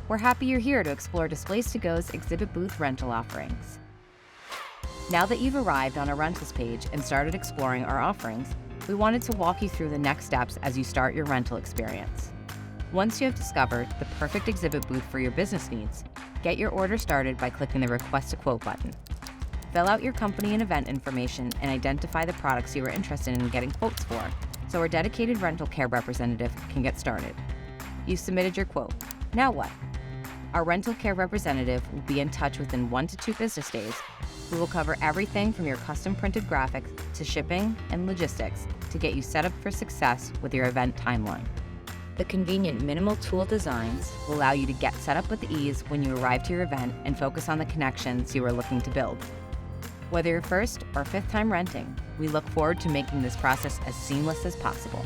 We're happy you're here to explore Displays2go's exhibit booth rental offerings. Now that you've arrived on our rentals page and started exploring our offerings, we wanted to walk you through the next steps as you start your rental experience. Once you have discovered the perfect exhibit booth for your business needs, get your order started by clicking the Request a Quote button. Fill out your company and event information and identify the products you are interested in getting quotes for, so our dedicated rental care representative can get started. You've submitted your quote. Now what? Our rental care representative will be in touch within 1 to 2 business days. We will cover everything from your custom printed graphics to shipping and logistics to get you set up for success with your event timeline. The convenient minimal tool designs will allow you to get set up with ease when you arrive to your event and focus on the connections you are looking to build. Whether you're first or fifth time renting, we look forward to making this process as seamless as possible.